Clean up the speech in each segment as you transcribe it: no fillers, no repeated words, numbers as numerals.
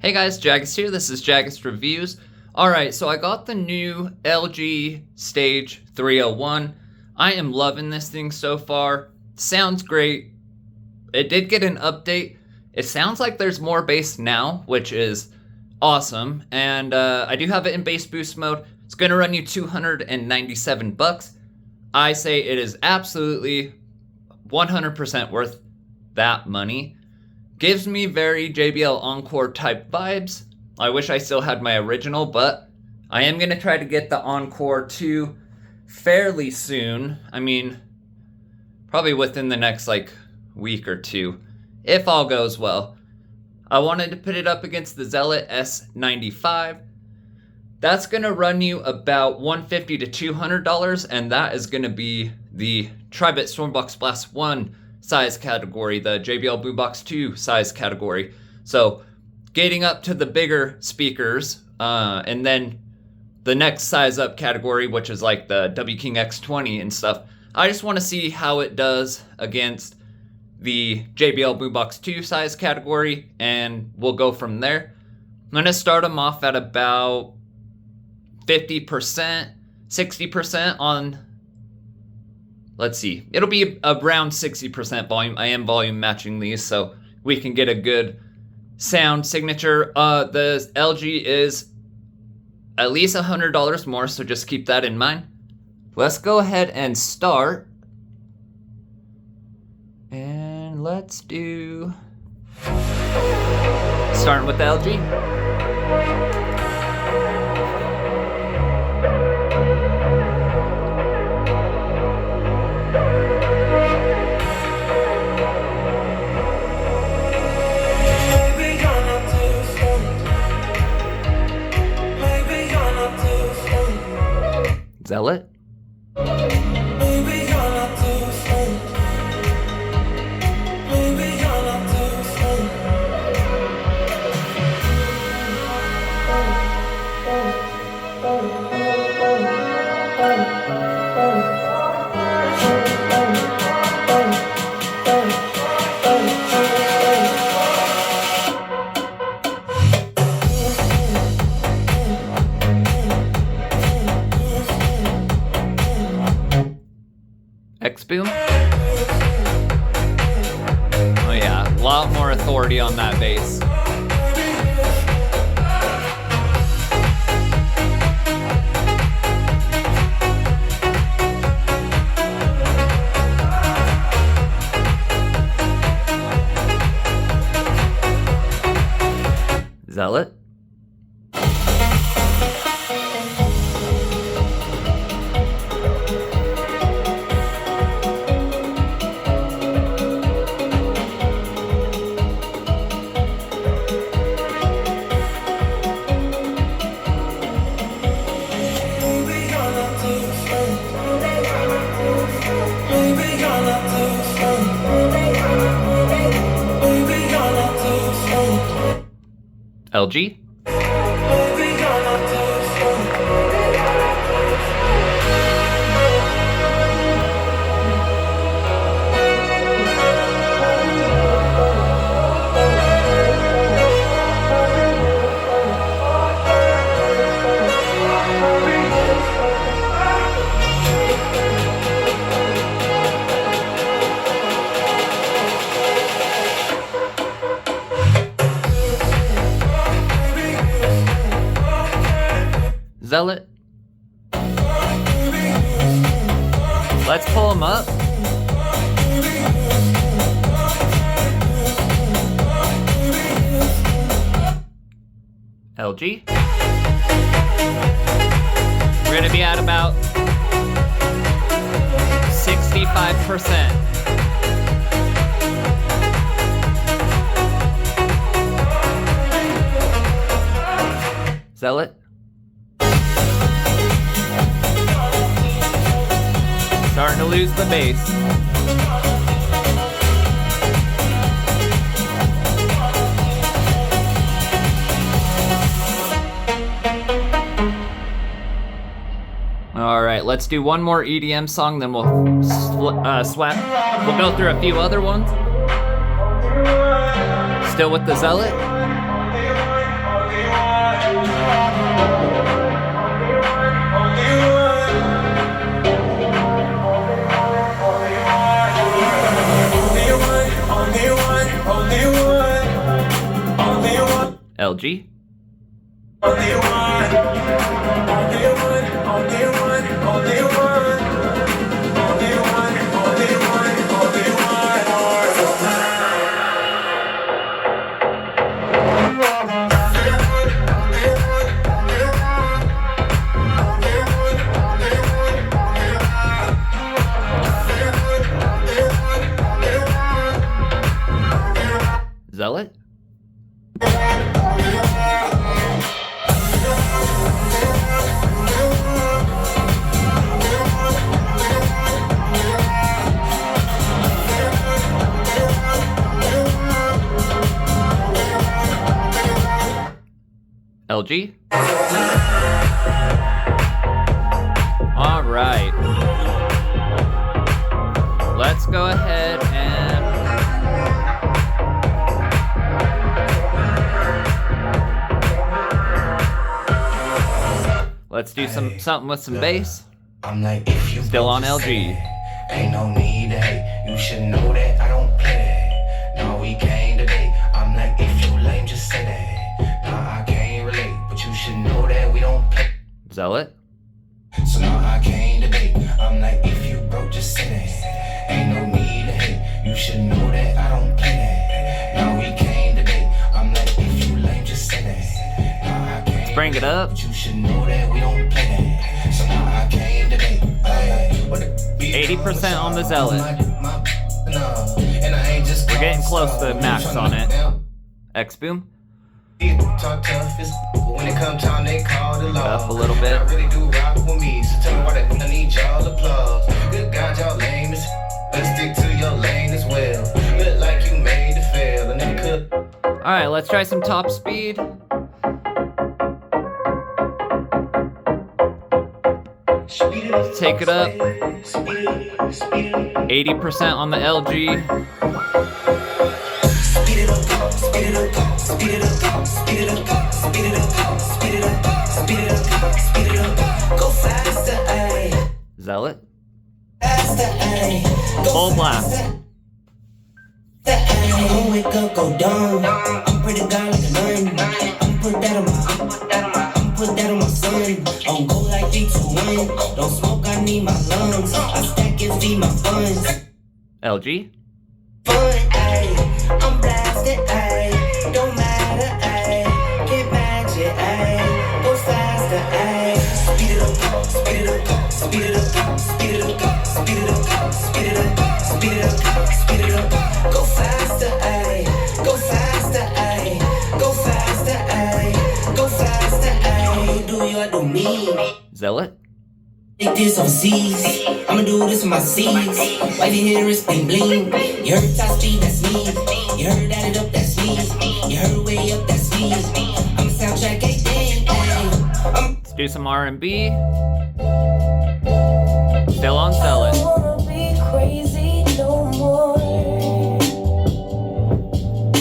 Hey guys, Jagus here. This is Jagus Reviews. Alright, so I got the new LG Stage 301. I am loving this thing so far. Sounds great. It did get an update. It sounds like there's more bass now, which is awesome. And I do have it in bass boost mode. It's going to run you $297. I say it is absolutely 100% worth that money. Gives me very JBL Encore type vibes. I wish I still had my original, but I am going to try to get the Encore 2 fairly soon. I mean, probably within the next week or two, if all goes well. I wanted to put it up against the Zealot S95. That's going to run you about $150 to $200, and that is going to be the Tri-Bit Stormbox Blast 1 size category, the JBL Boombox 2 size category. So getting up to the bigger speakers, and then the next size up category, which is like the W King X20 and stuff. I just want to see how it does against the JBL Boombox 2 size category, and we'll go from there. I'm going to start them off at about 50%, 60% on, let's see, it'll be around 60% volume. I am volume matching these so we can get a good sound signature. The LG is at least $100 more, so just keep that in mind. Let's go ahead and start. And let's do, starting with the LG. Zealot. Xboom. Oh yeah, a lot more authority on that bass. Zealot. LG. Zealot. Let's pull them up. LG. We're gonna be at about 65%. Zealot. Starting to lose the bass. All right, let's do one more EDM song, then we'll swap. We'll go through a few other ones. Still with the Zealot. LG. Zealot. LG. All right. Let's go ahead and let's do something with some bass. I'm like, if you still on LG. Ain't no need to hate. You should know that I don't play that. No, we came today. I'm like, if you lame, just say that. Nah, I can't relate, but you should know that we don't play. Zealot. So now I came today. I'm like, if you broke, just say that. Ain't no need to hate. You should know that I don't play that. Now we came today. I'm like, if you lame, just say that. Nah, I can't. Let's bring it up. But you should know that we don't play that. So now I came today. 80% on the Zealot. We're getting close to max on it. Xboom. Talk tough is when it come time they call the law. Up a little bit. I really do rock with me, so tell me why I need y'all applause. Good God, y'all lame as let's stick to your lane as well. Look like you made to fail, and then could. Alright, let's try some top speed. Take it up. 80% on the LG. Speed it up, speed it up, speed it up, speed it up, speed it up, speed it up, speed it up, speed it up. Go faster, ayy. Zealot. Faster, ayy. Full blast. Don't wake up, go down. I'm pretty guy like a nun. I'm put that on my son. Don't go like 3, 2, 1. Don't smoke, I need my lungs. I stack and feed my funds. LG. Fun, ayy. I'm blasted, ayy. Don't matter, ayy. Can't match it, ayy. Go faster, ayy. Speed it up, speed it up, speed it up, speed it up, speed it up, speed it up, speed it up, speed it up. Go faster, ayy. Go faster, ayy. Go faster, ayy. Go faster, ayy. Do you, I do me. Zealot. Take this overseas. I'ma do this with my seeds. Why you hear it bling bling? You heard top speed, that's me. You heard that it up, that's me. You heard way up, that's me. I'm a soundtrack, a thing. Let's do some R&B. Still on Zealot. I wanna be crazy no more.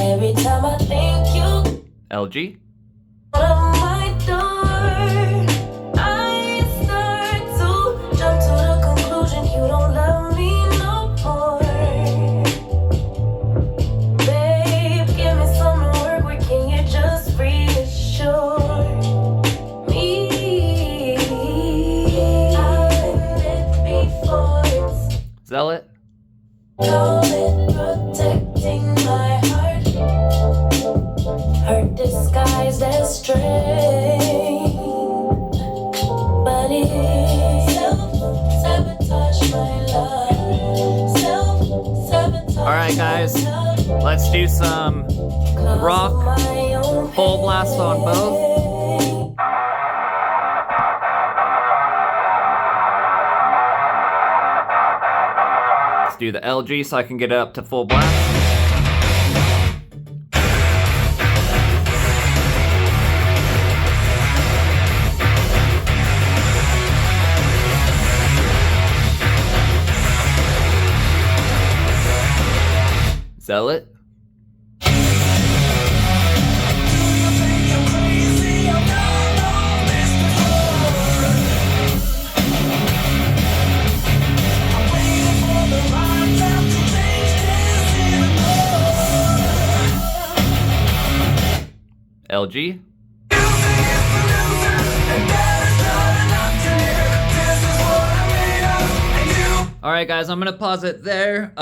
Every time I think you LG. out of my door, I start to jump to the conclusion you don't love me no more. Babe, give me some work where can you just reassure me? I've been it before, it's Zealot. call it protecting my heart. Hurt disguised as strength, but it's self-sabotage my love. Self-sabotage. Alright, guys. Let's do some rock. Full blast on both. Let's do the LG so I can get it up to full blast. Zealot. Crazy, I'm LG. Alright guys, I'm gonna pause it there.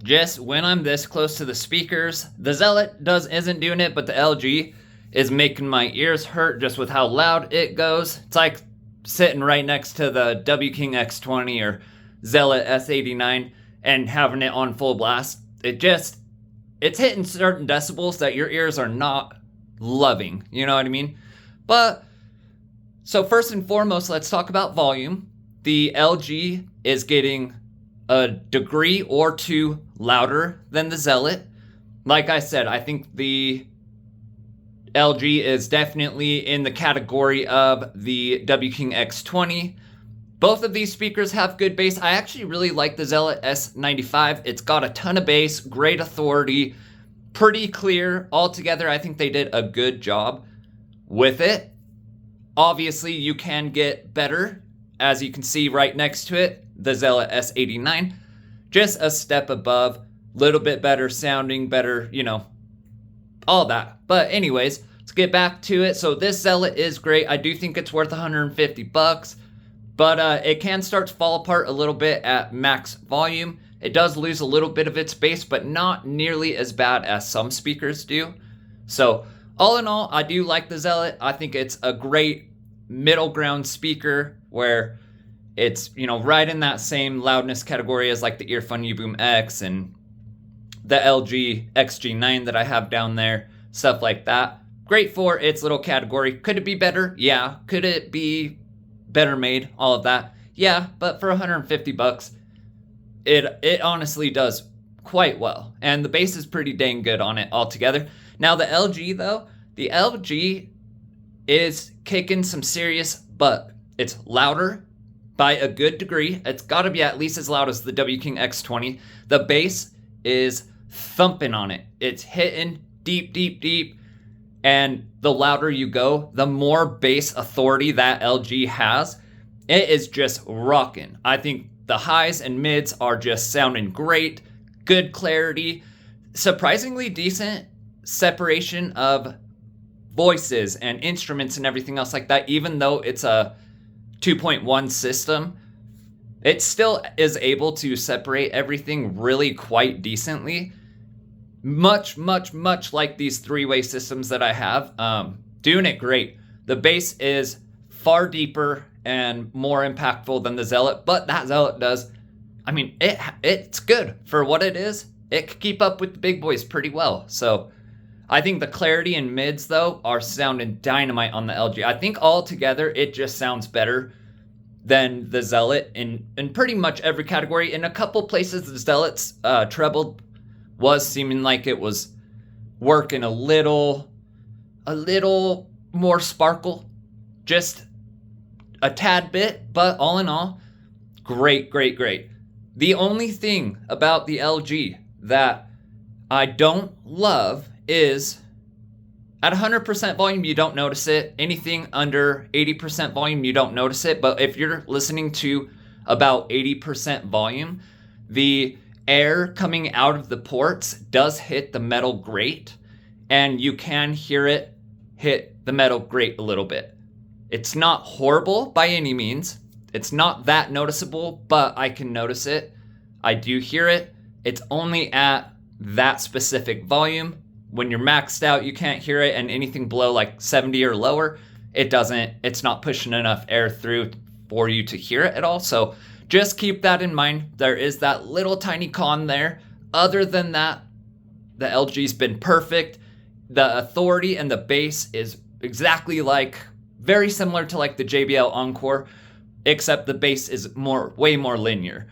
Just when I'm this close to the speakers, the Zealot isn't doing it, but the LG is making my ears hurt just with how loud it goes. It's like sitting right next to the W-King X20 or Zealot S89 and having it on full blast. It's hitting certain decibels that your ears are not loving, you know what I mean? But, so first and foremost, let's talk about volume. The LG is getting a degree or two louder than the Zealot. Like I said, I think the LG is definitely in the category of the W-King X20. Both of these speakers have good bass. I actually really like the Zealot S95. It's got a ton of bass, great authority, pretty clear. Altogether, I think they did a good job with it. Obviously, you can get better. As you can see right next to it, the Zealot S89. Just a step above, little bit better sounding, better, you know, all that. But anyways, let's get back to it. So this Zealot is great. I do think it's worth $150, but it can start to fall apart a little bit at max volume. It does lose a little bit of its bass, but not nearly as bad as some speakers do. So all in all, I do like the Zealot. I think it's a great middle ground speaker where it's, you know, right in that same loudness category as like the Earphone xboom X and the LG XG9 that I have down there, stuff like that. Great for its little category. Could it be better? Yeah. Could it be better made? All of that? Yeah, but for $150, it honestly does quite well. And the bass is pretty dang good on it altogether. Now the LG though, the LG is kicking some serious butt. It's louder by a good degree. It's got to be at least as loud as the W-King X20. The bass is thumping on it. It's hitting deep, deep, deep. And the louder you go, the more bass authority that LG has. It is just rocking. I think the highs and mids are just sounding great. Good clarity. Surprisingly decent separation of voices and instruments and everything else like that. Even though it's a 2.1 system, it still is able to separate everything really quite decently. Much, much, much like these three-way systems that I have. Doing it great. The bass is far deeper and more impactful than the Zealot, but that Zealot does, I mean, it's good for what it is. It can keep up with the big boys pretty well. So I think the clarity and mids, though, are sounding dynamite on the LG. I think altogether, it just sounds better than the Zealot in pretty much every category. In a couple places, the Zealot's treble was seeming like it was working a little more sparkle. Just a tad bit, but all in all, great, great, great. The only thing about the LG that I don't love is at 100% volume, you don't notice it. Anything under 80% volume, you don't notice it. But if you're listening to about 80% volume, the air coming out of the ports does hit the metal grate, and you can hear it hit the metal grate a little bit. It's not horrible by any means. It's not that noticeable, but I can notice it. I do hear it. It's only at that specific volume. When you're maxed out, you can't hear it, and anything below like 70 or lower, it's not pushing enough air through for you to hear it at all. So just keep that in mind. There is that little tiny con there. Other than that, the LG's been perfect. The authority and the bass is exactly very similar to like the JBL Encore, except the bass is way more linear.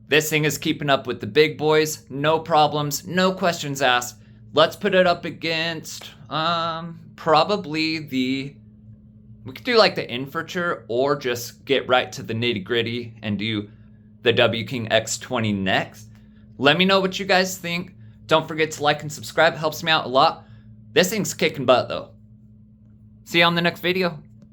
This thing is keeping up with the big boys, no problems, no questions asked. Let's put it up against probably we could do like the Infrature, or just get right to the nitty gritty and do the W-King X20 next. Let me know what you guys think. Don't forget to like and subscribe, it helps me out a lot. This thing's kicking butt though. See you on the next video.